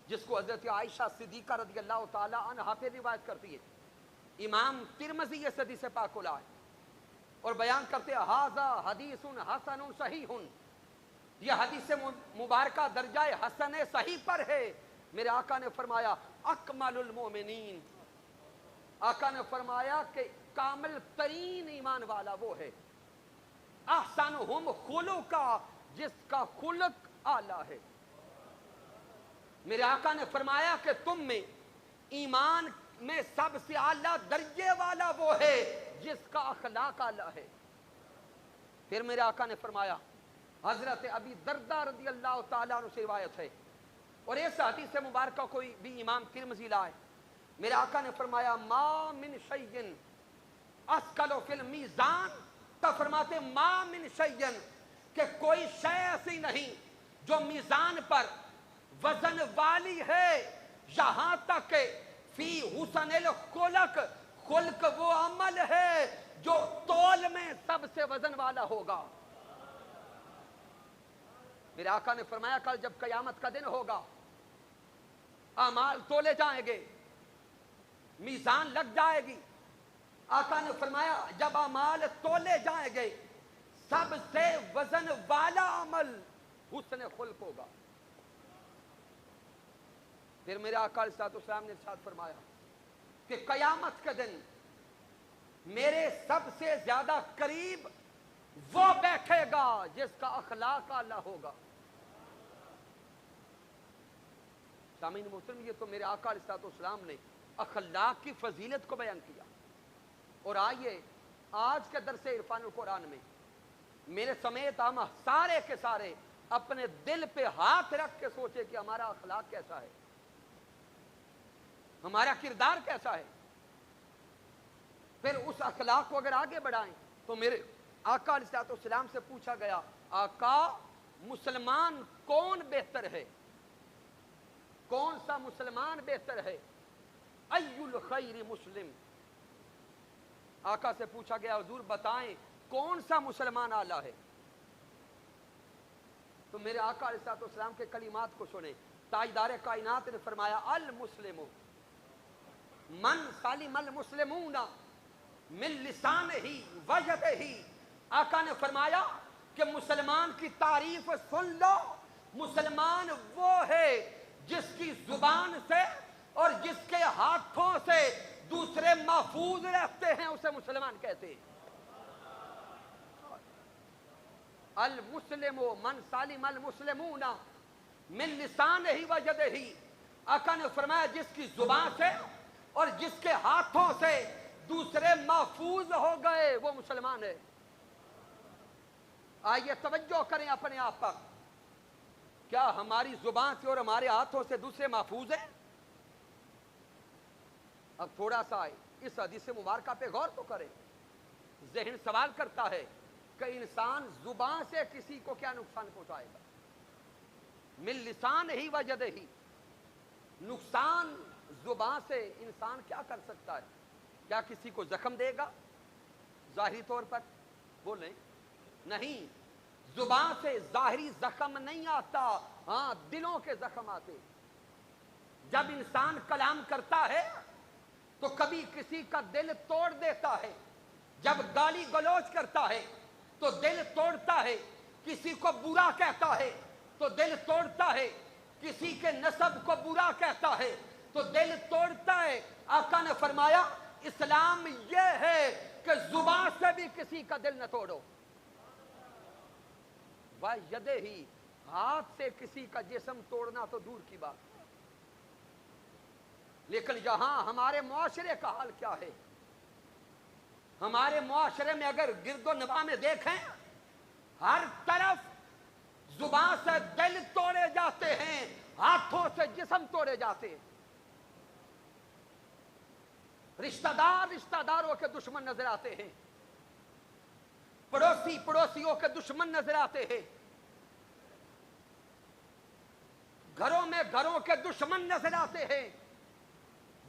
جس کو حضرت عائشہ صدیقہ رضی اللہ تعالی عنہا پہ روایت کرتی ہے۔ امام ترمذی یہ حدیث پاک کو لائے اور بیان کرتے ہیں ھذا حدیث حسن صحیح، یہ حدیث مبارکہ درجہ حسن صحیح پر ہے۔ میرے آقا نے فرمایا اکمل المومنین، آقا نے فرمایا کہ کامل ترین ایمان والا وہ ہے، احسنہم خلقا، جس کا خلق اعلیٰ ہے۔ میرے آقا نے فرمایا کہ تم میں ایمان میں سب سے اعلیٰ درجے والا وہ ہے جس کا اخلاق اعلیٰ ہے۔ پھر میرے آقا نے فرمایا، حضرت ابی درداء رضی اللہ تعالیٰ عنہ سے روایت ہے اور اس حدیث مبارکہ کو بھی امام ترمذی لائے، میرے آقا نے فرمایا ما من شیء اسقل فی المیزان، تو فرماتے ما من شیء کہ کوئی شے ایسی نہیں جو میزان پر وزن والی ہے، یہاں تک کہ فی حسن الخلق، خلق وہ عمل ہے جو تول میں سب سے وزن والا ہوگا۔ میرے آقا نے فرمایا کل جب قیامت کا دن ہوگا، اعمال تولے جائیں گے، میزان لگ جائے گی، آقا نے فرمایا جب اعمال تولے جائیں گے سب سے وزن والا عمل حسن خلق ہوگا۔ پھر میرے آقا علیہ السلام نے ارشاد فرمایا کہ قیامت کے دن میرے سب سے زیادہ قریب وہ بیٹھے گا جس کا اخلاق اعلیٰ ہوگا۔ سامعین محترم، یہ تو میرے آقا علیہ السلام نے اخلاق کی فضیلت کو بیان کیا، اور آئیے آج کے درس عرفان القرآن میں میرے سمیت ہم سارے کے سارے اپنے دل پہ ہاتھ رکھ کے سوچے کہ ہمارا اخلاق کیسا ہے، ہمارا کردار کیسا ہے۔ پھر اس اخلاق کو اگر آگے بڑھائیں تو میرے آقا علیہ السلام سے پوچھا گیا آقا مسلمان کون بہتر ہے، کون سا مسلمان بہتر ہے، ای الخیر مسلم، آقا سے پوچھا گیا حضور بتائیں کون سا مسلمان اعلیٰ ہے۔ تو میرے آقا علیہ السلام کے کلمات کو سنیں، تاجدار کائنات نے فرمایا المسلم من سالم المسلمون من لسانہ و یدہ، آقا نے فرمایا کہ مسلمان کی تعریف سن لو، مسلمان وہ ہے جس کی زبان سے اور جس کے ہاتھوں سے دوسرے محفوظ رہتے ہیں، اسے مسلمان کہتے ہیں۔ المسلم من سالم المسلمون من لسانہ و یدہ، آقا نے فرمایا جس کی زبان سے اور جس کے ہاتھوں سے دوسرے محفوظ ہو گئے وہ مسلمان ہے۔ آئیے توجہ کریں اپنے آپ پر، کیا ہماری زبان سے اور ہمارے ہاتھوں سے دوسرے محفوظ ہیں؟ اب تھوڑا سا اس حدیث مبارکہ پہ غور تو کریں، ذہن سوال کرتا ہے کہ انسان زبان سے کسی کو کیا نقصان پہنچائے گا، من لسان ہی و یدہ، نقصان زبان سے انسان کیا کر سکتا ہے؟ کیا کسی کو زخم دے گا ظاہری طور پر؟ بولیں نہیں، زبان سے ظاہری زخم نہیں آتا، ہاں دلوں کے زخم آتے۔ جب انسان کلام کرتا ہے تو کبھی کسی کا دل توڑ دیتا ہے، جب گالی گلوچ کرتا ہے تو دل توڑتا ہے، کسی کو برا کہتا ہے تو دل توڑتا ہے، کسی کے نسب کو برا کہتا ہے تو دل توڑتا ہے۔ آقا نے فرمایا اسلام یہ ہے کہ زبان سے بھی کسی کا دل نہ توڑو، وَيَدِهِ، ہاتھ سے کسی کا جسم توڑنا تو دور کی بات۔ لیکن یہاں ہمارے معاشرے کا حال کیا ہے؟ ہمارے معاشرے میں اگر گرد و نواح میں دیکھیں، ہر طرف زبان سے دل توڑے جاتے ہیں، ہاتھوں سے جسم توڑے جاتے ہیں۔ رشتہ دار رشتہ داروں کے دشمن نظر آتے ہیں، پڑوسی پڑوسیوں کے دشمن نظر آتے ہیں، گھروں میں گھروں کے دشمن نظر آتے ہیں،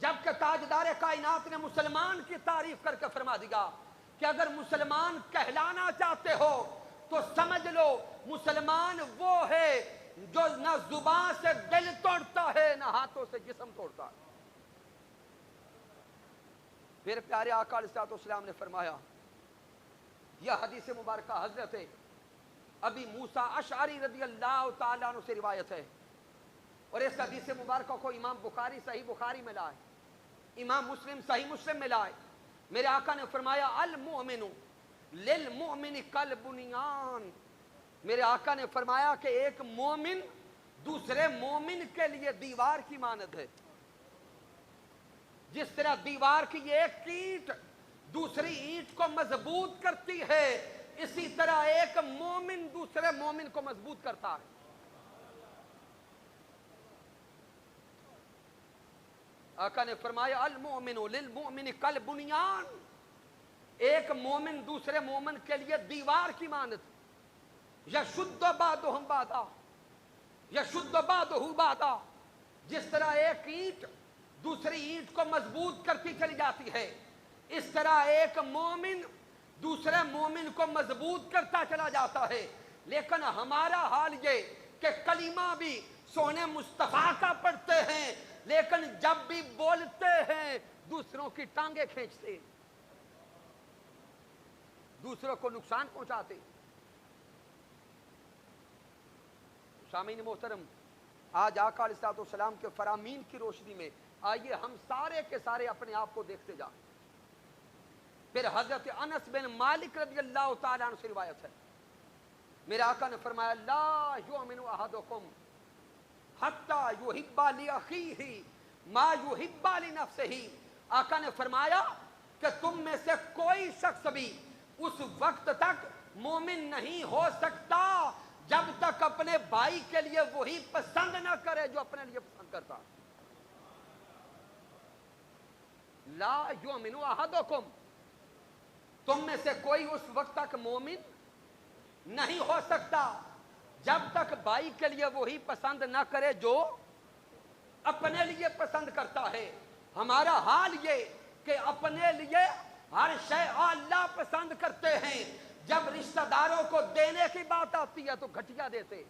جبکہ تاجدار کائنات نے مسلمان کی تعریف کر کے فرما دیا کہ اگر مسلمان کہلانا چاہتے ہو تو سمجھ لو مسلمان وہ ہے جو نہ زبان سے دل توڑتا ہے نہ سے جسم توڑتا ہے۔ پھر پیارے آقا علیہ السلام نے فرمایا، یہ حدیث مبارکہ حضرت ابی موسیٰ اشعری رضی اللہ تعالیٰ عنہ سے روایت ہے، اور اس حدیث مبارکہ کو امام بخاری صحیح بخاری میں لائے، امام مسلم صحیح مسلم میں لائے۔ میرے آقا نے فرمایا المؤمن للمؤمن کالبنیان، میرے آقا نے فرمایا کہ ایک مومن دوسرے مومن کے لیے دیوار کی مانند ہے۔ جس طرح دیوار کی ایک اینٹ دوسری اینٹ کو مضبوط کرتی ہے، اسی طرح ایک مومن دوسرے مومن کو مضبوط کرتا ہے۔ آقا نے فرمایا المؤمن للمؤمن کالبنیان، ایک مومن دوسرے مومن کے لیے دیوار کی مانند، یشد بعضهم بعضا یشد بعضه بعضا، جس طرح ایک اینٹ دوسری اینٹ کو مضبوط کرتی چلی جاتی ہے، اس طرح ایک مومن دوسرے مومن کو مضبوط کرتا چلا جاتا ہے۔ لیکن ہمارا حال یہ کہ کلمہ بھی سونے مصطفیٰ کا پڑھتے ہیں، لیکن جب بھی بولتے ہیں دوسروں کی ٹانگیں کھینچتے، دوسروں کو نقصان پہنچاتے۔ سامعین محترم، آج آقا علیہ السلام کے فرامین کی روشنی میں آئیے ہم سارے کے سارے اپنے آپ کو دیکھتے جائیں۔ پھر حضرت انس بن مالک رضی اللہ تعالیٰ عنہ سے روایت ہے، میرے آقا نے فرمایا لا یؤمن احدکم حتی یحب لاخیہ ما یحب لنفسہ، آقا نے فرمایا کہ تم میں سے کوئی شخص بھی اس وقت تک مومن نہیں ہو سکتا جب تک اپنے بھائی کے لیے وہی پسند نہ کرے جو اپنے لیے پسند کرتا۔ لا یؤمن احدکم، تم میں سے کوئی اس وقت تک مومن نہیں ہو سکتا جب تک بھائی کے لیے وہی پسند نہ کرے جو اپنے لیے پسند کرتا ہے۔ ہمارا حال یہ کہ اپنے لیے ہر شے اللہ پسند کرتے ہیں، جب رشتہ داروں کو دینے کی بات آتی ہے تو گھٹیا دیتے۔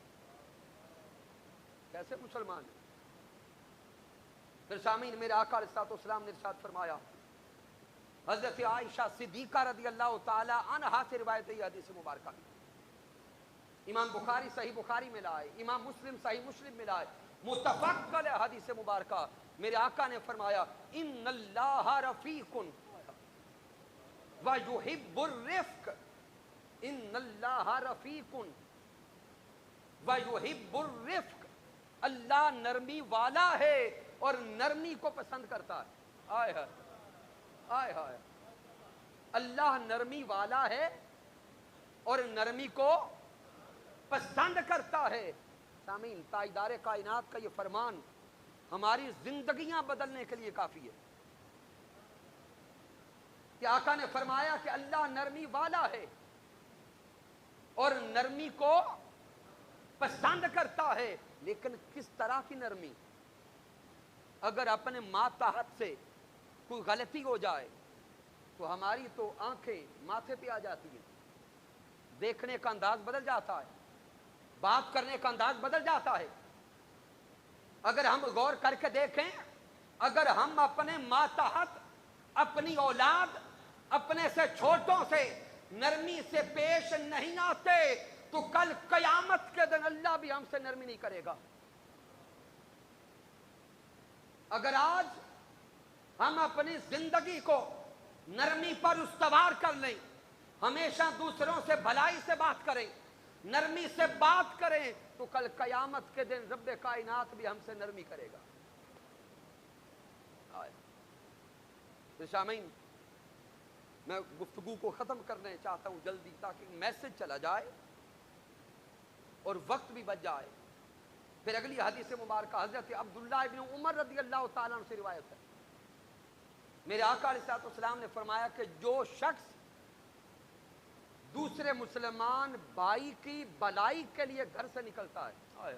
کیسے مسلمان ہیں؟ پھر سامعین، میرے آقا علیہ السلام نے ارشاد فرمایا، حضرت عائشہ صدیقہ رضی اللہ تعالی عنہا سے روایت ہے یہ حدیث مبارکہ، امام بخاری صحیح بخاری میں لائے، امام مسلم صحیح مسلم میں لائے، متفق علیہ حدیث مبارکہ۔ میرے آقا نے فرمایا ان اللہ رفیق ویحب الرفق، ان اللہ رفیق ویحب الرفق، اللہ نرمی والا ہے اور نرمی کو پسند کرتا ہے۔ آئے ہے آئے ہائے، اللہ نرمی والا ہے اور نرمی کو پسند کرتا ہے۔ سامعین، تاجدار کائنات کا یہ فرمان ہماری زندگیاں بدلنے کے لیے کافی ہے کہ آقا نے فرمایا کہ اللہ نرمی والا ہے اور نرمی کو پسند کرتا ہے۔ لیکن کس طرح کی نرمی؟ اگر اپنے ماتحت سے کوئی غلطی ہو جائے تو ہماری تو آنکھیں ماتھے پہ آ جاتی ہیں، دیکھنے کا انداز بدل جاتا ہے، بات کرنے کا انداز بدل جاتا ہے۔ اگر ہم غور کر کے دیکھیں، اگر ہم اپنے ماتحت اپنی اولاد اپنے سے چھوٹوں سے نرمی سے پیش نہیں آتے تو کل قیامت کے دن اللہ بھی ہم سے نرمی نہیں کرے گا۔ اگر آج ہم اپنی زندگی کو نرمی پر استوار کر لیں، ہمیشہ دوسروں سے بھلائی سے بات کریں، نرمی سے بات کریں، تو کل قیامت کے دن رب کائنات بھی ہم سے نرمی کرے گا۔ سامعین، میں گفتگو کو ختم کرنے چاہتا ہوں جلدی، تاکہ میسج چلا جائے اور وقت بھی بچ جائے۔ پھر اگلی حدیث مبارکہ حضرت عبداللہ ابن عمر رضی اللہ تعالیٰ عنہ سے روایت ہے، میرے آقا علیہ السلام نے فرمایا کہ جو شخص دوسرے مسلمان بھائی کی بلائی کے لیے گھر سے نکلتا ہے،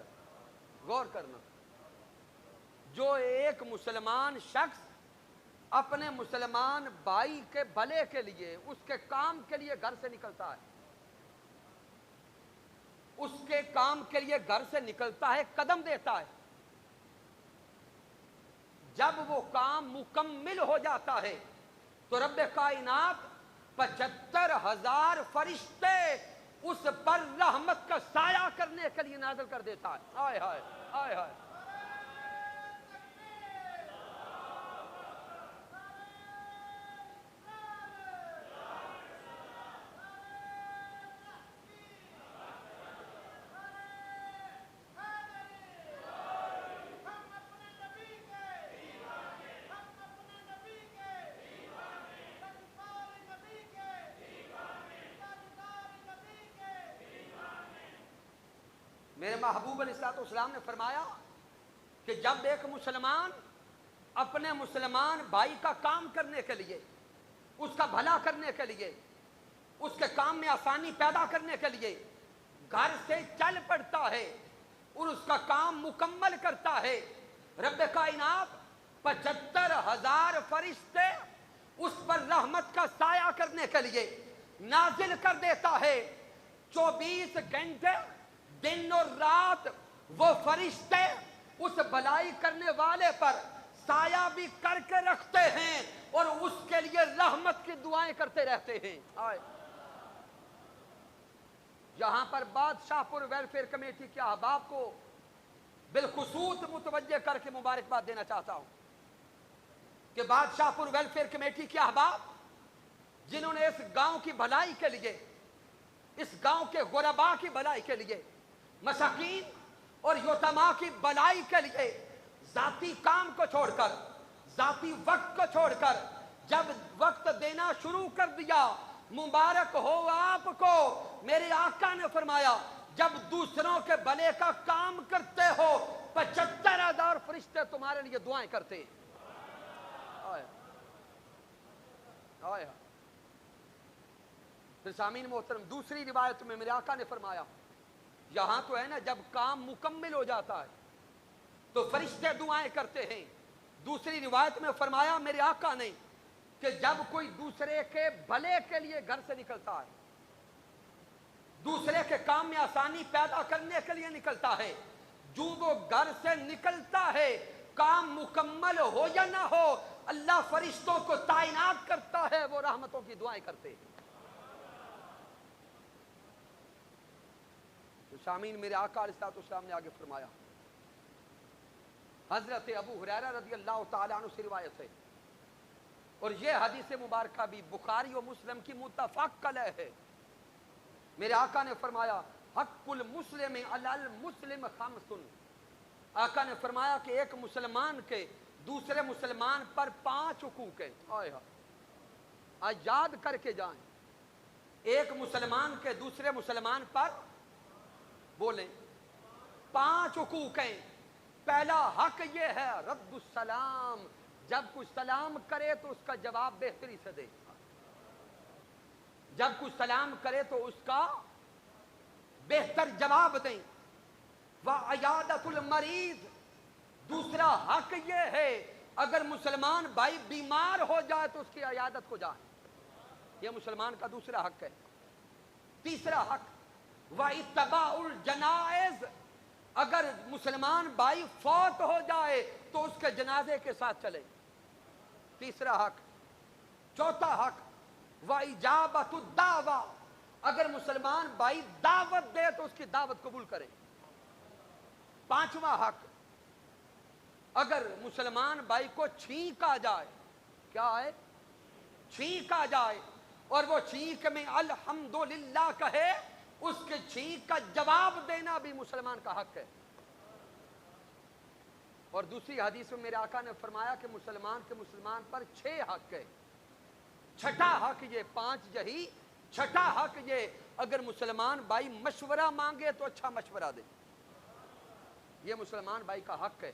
غور کرنا، جو ایک مسلمان شخص اپنے مسلمان بھائی کے بھلے کے لیے، اس کے کام کے لیے گھر سے نکلتا ہے، اس کے کام کے لیے گھر سے نکلتا ہے، قدم دیتا ہے، جب وہ کام مکمل ہو جاتا ہے تو رب کائنات 75,000 فرشتے اس پر رحمت کا سایہ کرنے کے لیے نازل کر دیتا ہے. ہائے ہائے ہائے ہائے. میرے محبوب علیہ السلام نے فرمایا کہ جب ایک مسلمان اپنے مسلمان بھائی کا کام کرنے کے لیے، اس کا بھلا کرنے کے لیے، اس کے کام میں آسانی پیدا کرنے کے لیے گھر سے چل پڑتا ہے اور اس کا کام مکمل کرتا ہے، رب کائنات 75,000 فرشتے اس پر رحمت کا سایہ کرنے کے لیے نازل کر دیتا ہے. 24 گھنٹے دن اور رات وہ فرشتے اس بھلائی کرنے والے پر سایہ بھی کر کے رکھتے ہیں اور اس کے لیے رحمت کی دعائیں کرتے رہتے ہیں. یہاں پر بادشاہ پور ویلفیئر کمیٹی کے احباب کو بالخصوص متوجہ کر کے مبارکباد دینا چاہتا ہوں کہ بادشاہ پور ویلفیئر کمیٹی کے احباب جنہوں نے اس گاؤں کی بھلائی کے لیے، اس گاؤں کے غرباء کی بھلائی کے لیے، مساکین اور یتیماں کی بھلائی کے لیے ذاتی کام کو چھوڑ کر، ذاتی وقت کو چھوڑ کر جب وقت دینا شروع کر دیا، مبارک ہو آپ کو. میرے آقا نے فرمایا جب دوسروں کے بھلے کا کام کرتے ہو 75,000 فرشتے تمہارے لیے دعائیں کرتے ہیں. پھر سامعین محترم، دوسری روایت میں میرے آقا نے فرمایا یہاں تو ہے نا جب کام مکمل ہو جاتا ہے تو فرشتے دعائیں کرتے ہیں. دوسری روایت میں فرمایا میرے آقا نے کہ جب کوئی دوسرے کے بھلے کے لیے گھر سے نکلتا ہے، دوسرے کے کام میں آسانی پیدا کرنے کے لیے نکلتا ہے، جو وہ گھر سے نکلتا ہے کام مکمل ہو یا نہ ہو اللہ فرشتوں کو تعینات کرتا ہے، وہ رحمتوں کی دعائیں کرتے ہیں. شامین میرے آقا علیہ السلام نے آگے فرمایا، حضرت ابو ہریرہ رضی اللہ تعالیٰ عنہ سے روایت ہے اور یہ حدیث مبارکہ بھی بخاری و مسلم کی متفق علیہ ہے. میرے آقا نے فرمایا حق المسلم علی المسلم خمس. آقا نے فرمایا کہ ایک مسلمان کے دوسرے مسلمان پر 5 حقوق ہیں. آج یاد کر کے جائیں، ایک مسلمان کے دوسرے مسلمان پر بولیں 5 حقوق ہیں. پہلا حق یہ ہے رد السلام، جب کوئی سلام کرے تو اس کا جواب بہتری سے دے. جب کوئی سلام کرے تو اس کا بہتر جواب دیں. وعیادت المریض، دوسرا حق یہ ہے اگر مسلمان بھائی بیمار ہو جائے تو اس کی عیادت کو جائیں، یہ مسلمان کا دوسرا حق ہے. تیسرا حق واتباع الجنائز، اگر مسلمان بھائی فوت ہو جائے تو اس کے جنازے کے ساتھ چلے، تیسرا حق. چوتھا حق واجابت الدعوہ، اگر مسلمان بھائی دعوت دے تو اس کی دعوت قبول کرے. پانچواں حق اگر مسلمان بھائی کو چھینک آ جائے، کیا ہے؟ چھینک آ جائے اور وہ چھینک میں الحمدللہ کہے، اس کے چھینک کا جواب دینا بھی مسلمان کا حق ہے. اور دوسری حدیث میں میرے آقا نے فرمایا کہ مسلمان کے مسلمان پر 6 حق ہے. چھٹا حق یہ 5 یہی، چھٹا حق یہ اگر مسلمان بھائی مشورہ مانگے تو اچھا مشورہ دے، یہ مسلمان بھائی کا حق ہے.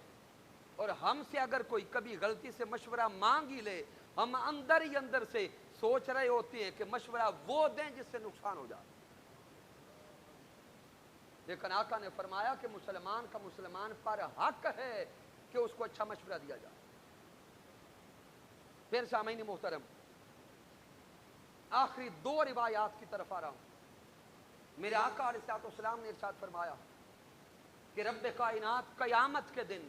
اور ہم سے اگر کوئی کبھی غلطی سے مشورہ مانگ ہی لے، ہم اندر ہی اندر سے سوچ رہے ہوتے ہیں کہ مشورہ وہ دیں جس سے نقصان ہو جائے. لیکن آقا نے فرمایا کہ مسلمان کا مسلمان پر حق ہے کہ اس کو اچھا مشورہ دیا جائے. پھر سامعین محترم، آخری 2 روایات کی طرف آ رہا ہوں. میرے آقا علیہ السلام نے ارشاد فرمایا کہ رب کائنات قیامت کے دن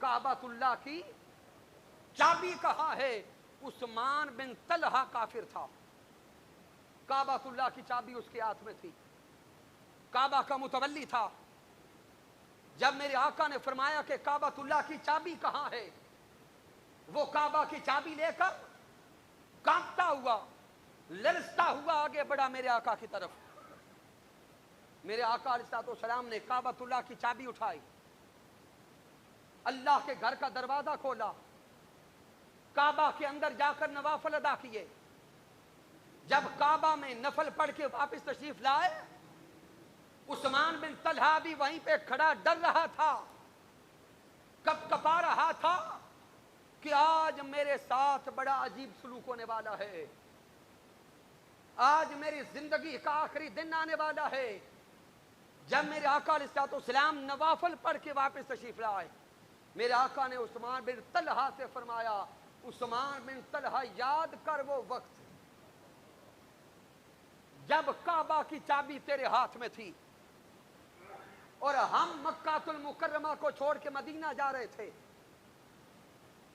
کعبۃ اللہ کی چابی کہاں ہے؟ عثمان بن طلحہ کافر تھا، کعبۃ اللہ کی چابی اس کے ہاتھ میں تھی، کعبہ کا متولی تھا۔ جب میرے آقا نے فرمایا کہ کعبۃ اللہ کی چابی کہاں ہے، وہ کعبہ کی چابی لے کر کانپتا ہوا، لرزتا ہوا آگے بڑھا میرے آقا کی طرف۔ میرے آقا علیہ السلام نے کعبۃ اللہ کی چابی اٹھائی، اللہ کے گھر کا دروازہ کھولا، کعبہ کے اندر جا کر نوافل ادا کیے۔ جب کعبہ میں نفل پڑھ کے واپس تشریف لائے، عثمان بن طلحہ بھی وہیں پہ کھڑا ڈر رہا تھا، کپ کپا رہا تھا کہ آج میرے ساتھ بڑا عجیب سلوک ہونے والا ہے، آج میری زندگی کا آخری دن آنے والا ہے۔ جب میرے آقا علیہ السلام نوافل پڑھ کے واپس تشریف لائے، میرے آقا نے عثمان بن طلحہ سے فرمایا، عثمان بن طلحہ یاد کر وہ وقت جب کعبہ کی چابی تیرے ہاتھ میں تھی اور ہم مکہ المکرمہ کو چھوڑ کے مدینہ جا رہے تھے،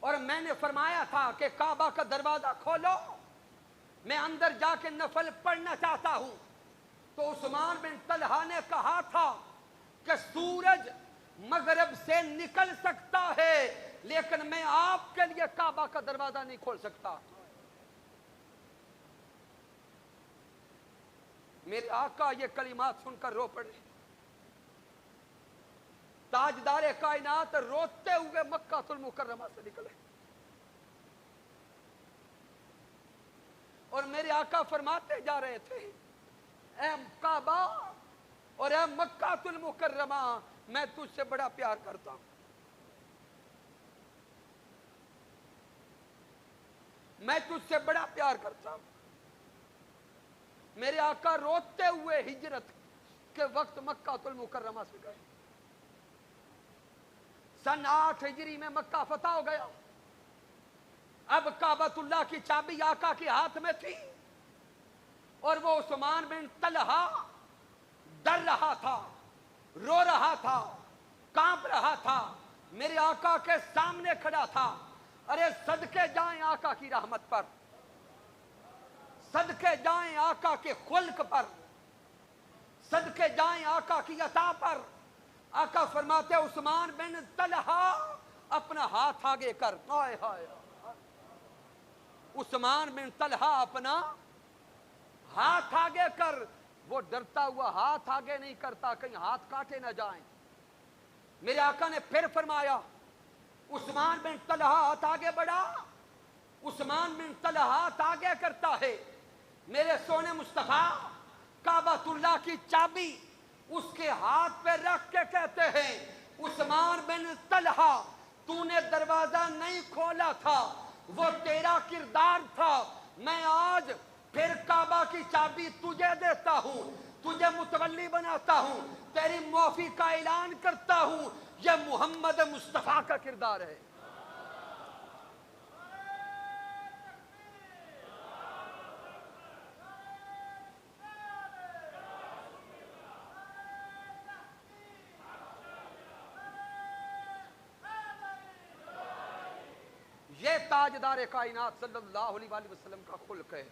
اور میں نے فرمایا تھا کہ کعبہ کا دروازہ کھولو، میں اندر جا کے نفل پڑھنا چاہتا ہوں۔ تو عثمان بن طلحہ نے کہا تھا کہ سورج مغرب سے نکل سکتا ہے لیکن میں آپ کے لیے کعبہ کا دروازہ نہیں کھول سکتا۔ میرے آقا یہ کلمات سن کر رو پڑے، تاجدار کائنات روتے ہوئے مکہ المکرمہ سے نکلے، اور میرے آقا فرماتے جا رہے تھے، اے کعبہ اور اے مکہ المکرمہ، میں تجھ سے بڑا پیار کرتا ہوں، میں تجھ سے بڑا پیار کرتا ہوں۔ میرے آقا روتے ہوئے ہجرت کے وقت مکہ المکرمہ سے گئے۔ سن 8 ہجری میں مکہ فتح ہو گیا۔ اب کعبۃ اللہ کی چابی آقا کے ہاتھ میں تھی، اور وہ عثمان بن طلحہ ڈر رہا تھا، رو رہا تھا، کانپ رہا تھا، میرے آقا کے سامنے کھڑا تھا۔ ارے صدقے جائیں آقا کی رحمت پر، صدقے جائیں آقا کے خلق پر، صدقے جائیں آقا کی عطا پر۔ آقا فرماتے عثمان بن طلحہ اپنا ہاتھ آگے کر، ہائے ہائے، عثمان بن طلحہ اپنا ہاتھ آگے کر۔ وہ ڈرتا ہوا ہاتھ آگے نہیں کرتا کہیں ہاتھ کاٹے نہ جائیں۔ میرے آقا نے پھر فرمایا، عثمان بن طلحہ ہاتھ آگے بڑھا، عثمان بن طلحہ ہاتھ آگے کرتا ہے۔ میرے سونے مصطفیٰ کعبۃ اللہ کی چابی اس کے ہاتھ پہ رکھ کے کہتے ہیں، عثمان بن طلحہ تو نے دروازہ نہیں کھولا تھا، وہ تیرا کردار تھا، میں آج پھر کعبہ کی چابی تجھے دیتا ہوں، تجھے متولی بناتا ہوں، تیری معافی کا اعلان کرتا ہوں۔ یہ محمد مصطفیٰ کا کردار ہے۔ یہ تاجدار کائنات صلی اللہ علیہ وآلہ وسلم کا خلق ہے۔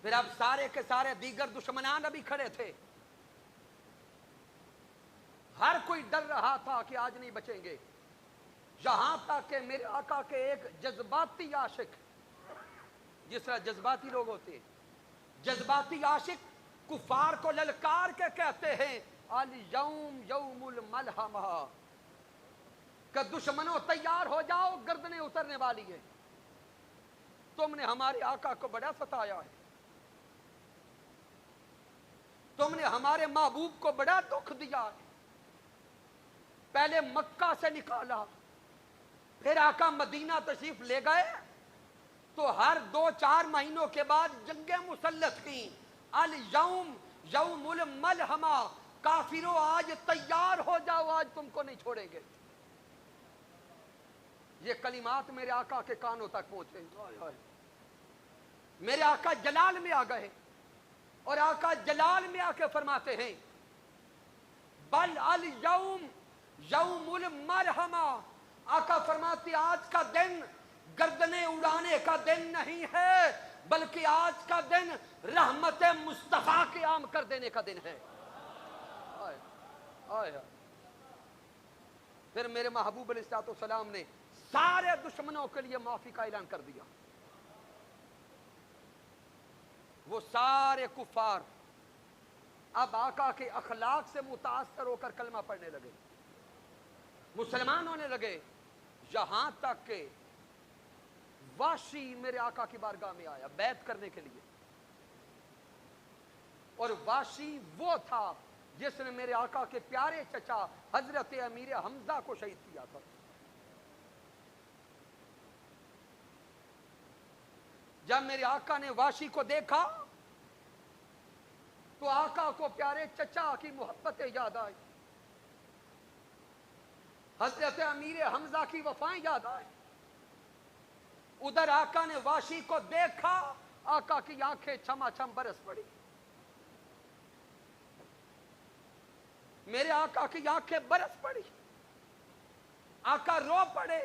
پھر اب سارے کے سارے دیگر دشمنان ابھی کھڑے تھے، ہر کوئی ڈر رہا تھا کہ آج نہیں بچیں گے، یہاں تک کہ میرے آقا کے ایک جذباتی عاشق، جس طرح جذباتی لوگ ہوتے ہیں، جذباتی عاشق کفار کو للکار کے کہتے ہیں، الیوم یوم الملحمہ، کہ دشمنوں تیار ہو جاؤ، گردنیں اترنے والی ہیں، تم نے ہمارے آقا کو بڑا ستایا ہے، تم نے ہمارے محبوب کو بڑا دکھ دیا ہے، پہلے مکہ سے نکالا، پھر آقا مدینہ تشریف لے گئے تو ہر 2-4 مہینوں کے بعد جنگیں مسلط کی، الیوم یوم الملحمہ، کافروں آج تیار ہو جاؤ، آج تم کو نہیں چھوڑیں گے۔ یہ کلمات میرے آقا کے کانوں تک پہنچے، میرے آقا جلال میں آ گئے، اور آقا جلال میں آ کے فرماتے ہیں، بل الیوم یوم المرحمہ، آقا فرماتے آج کا دن گردنیں اڑانے کا دن نہیں ہے، بلکہ آج کا دن رحمت مصطفیٰ کے عام کر دینے کا دن ہے۔ آئے آئے۔ پھر میرے محبوب علیہ السلام نے سارے دشمنوں کے لیے معافی کا اعلان کر دیا۔ وہ سارے کفار اب آقا کے اخلاق سے متاثر ہو کر کلمہ پڑھنے لگے، مسلمان ہونے لگے، یہاں تک کہ وحشی میرے آقا کی بارگاہ میں آیا بیعت کرنے کے لیے، اور وحشی وہ تھا جس نے میرے آقا کے پیارے چچا حضرت امیر حمزہ کو شہید کیا تھا۔ جب میرے آقا نے وحشی کو دیکھا تو آقا کو پیارے چچا کی محبتیں یاد آئی، حضرت امیر حمزہ کی وفائیں یاد آئی۔ ادھر آقا نے وحشی کو دیکھا، آقا کی آنکھیں چھما چھم برس پڑی، میرے آقا کی آنکھیں برس پڑی، آقا رو پڑے۔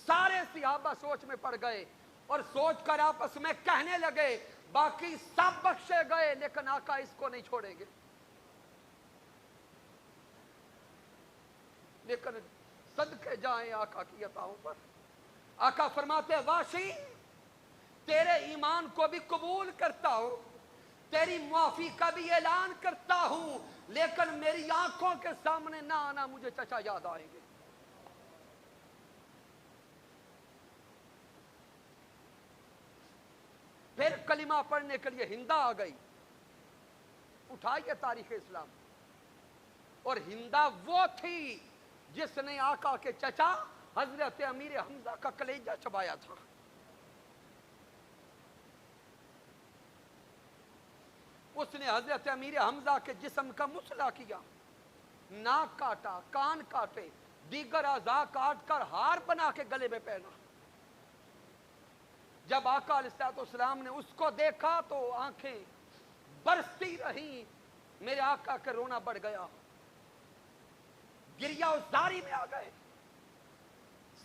سارے صحابہ سوچ میں پڑ گئے اور سوچ کر آپس میں کہنے لگے باقی سب بخشے گئے لیکن آقا اس کو نہیں چھوڑیں گے۔ لیکن صدقے جائیں آقا کی عطاؤں پر۔ آقا فرماتے وحشی تیرے ایمان کو بھی قبول کرتا ہوں، تیری معافی کا بھی اعلان کرتا ہوں، لیکن میری آنکھوں کے سامنے نہ آنا، مجھے چچا یاد آئیں گے۔ پھر کلمہ پڑھنے کے لیے ہندا آ گئی۔ اٹھائیے تاریخ اسلام، اور ہندا وہ تھی جس نے آقا کے چچا حضرت امیر حمزہ کا کلیجہ چبایا تھا۔ اس نے حضرت امیر حمزہ کے جسم کا مصلح کیا، ناک کاٹا، کان کاٹے، دیگر اعضاء کاٹ کر ہار بنا کے گلے میں پہنا۔ جب آقا علیہ السلام نے اس کو دیکھا تو آنکھیں برستی رہیں، میرے آقا کا رونا بڑھ گیا، گریہ و زاری میں آ گئے۔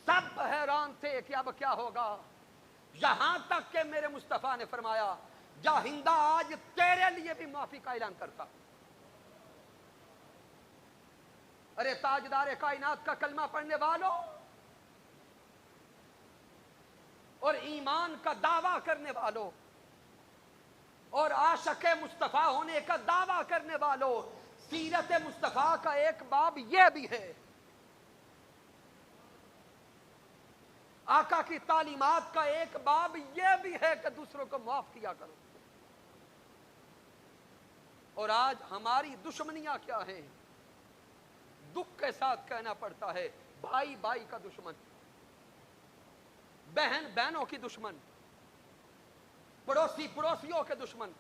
سب حیران تھے کہ اب کیا ہوگا، یہاں تک کہ میرے مصطفیٰ نے فرمایا جا ہندا آج تیرے لیے بھی معافی کا اعلان کرتا۔ ارے تاجدار کائنات کا کلمہ پڑھنے والوں اور ایمان کا دعویٰ کرنے والوں اور عاشق مصطفیٰ ہونے کا دعویٰ کرنے والوں، سیرت مصطفیٰ کا ایک باب یہ بھی ہے، آقا کی تعلیمات کا ایک باب یہ بھی ہے کہ دوسروں کو معاف کیا کرو۔ اور آج ہماری دشمنیاں کیا ہیں؟ دکھ کے ساتھ کہنا پڑتا ہے، بھائی بھائی کا دشمن، بہن بہنوں کی دشمن، پڑوسی پڑوسیوں کے دشمن،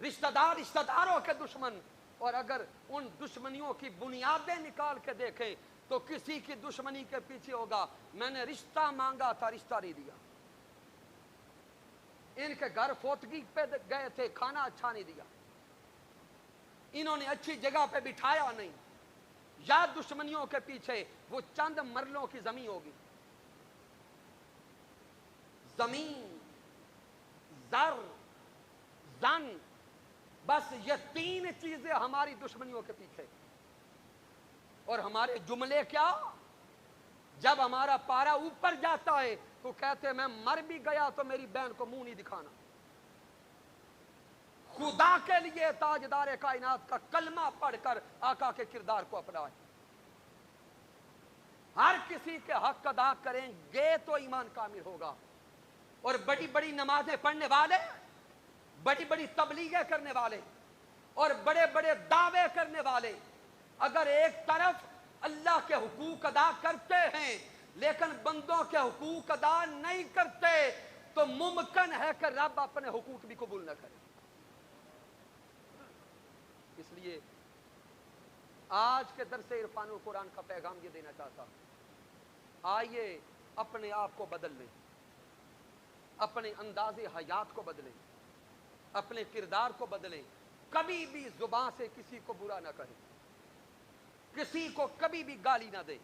رشتہ دار رشتہ داروں کے دشمن۔ اور اگر ان دشمنیوں کی بنیادیں نکال کے دیکھیں تو کسی کی دشمنی کے پیچھے ہوگا میں نے رشتہ مانگا تھا، رشتہ نہیں دیا، ان کے گھر فوتگی پہ گئے تھے، کھانا اچھا نہیں دیا، انہوں نے اچھی جگہ پہ بٹھایا نہیں، یا دشمنیوں کے پیچھے وہ چند مرلوں کی زمین ہوگی، زمین، زر، زن، بس یہ تین چیزیں ہماری دشمنیوں کے پیچھے۔ اور ہمارے جملے کیا؟ جب ہمارا پارا اوپر جاتا ہے تو کہتے ہیں میں مر بھی گیا تو میری بہن کو منہ نہیں دکھانا۔ خدا کے لیے تاجدار کائنات کا کلمہ پڑھ کر آقا کے کردار کو اپنائیں، ہر کسی کے حق ادا کریں گے تو ایمان کامل ہوگا۔ اور بڑی بڑی نمازیں پڑھنے والے، بڑی بڑی تبلیغیں کرنے والے اور بڑے بڑے دعوے کرنے والے اگر ایک طرف اللہ کے حقوق ادا کرتے ہیں لیکن بندوں کے حقوق ادا نہیں کرتے تو ممکن ہے کہ رب اپنے حقوق بھی قبول نہ کرے۔ اس لیے آج کے درس عرفان القرآن کا پیغام یہ دینا چاہتا ہوں، آئیے اپنے آپ کو بدل لیں، اپنے انداز حیات کو بدلیں، اپنے کردار کو بدلیں، کبھی بھی زبان سے کسی کو برا نہ کہیں، کسی کو کبھی بھی گالی نہ دے.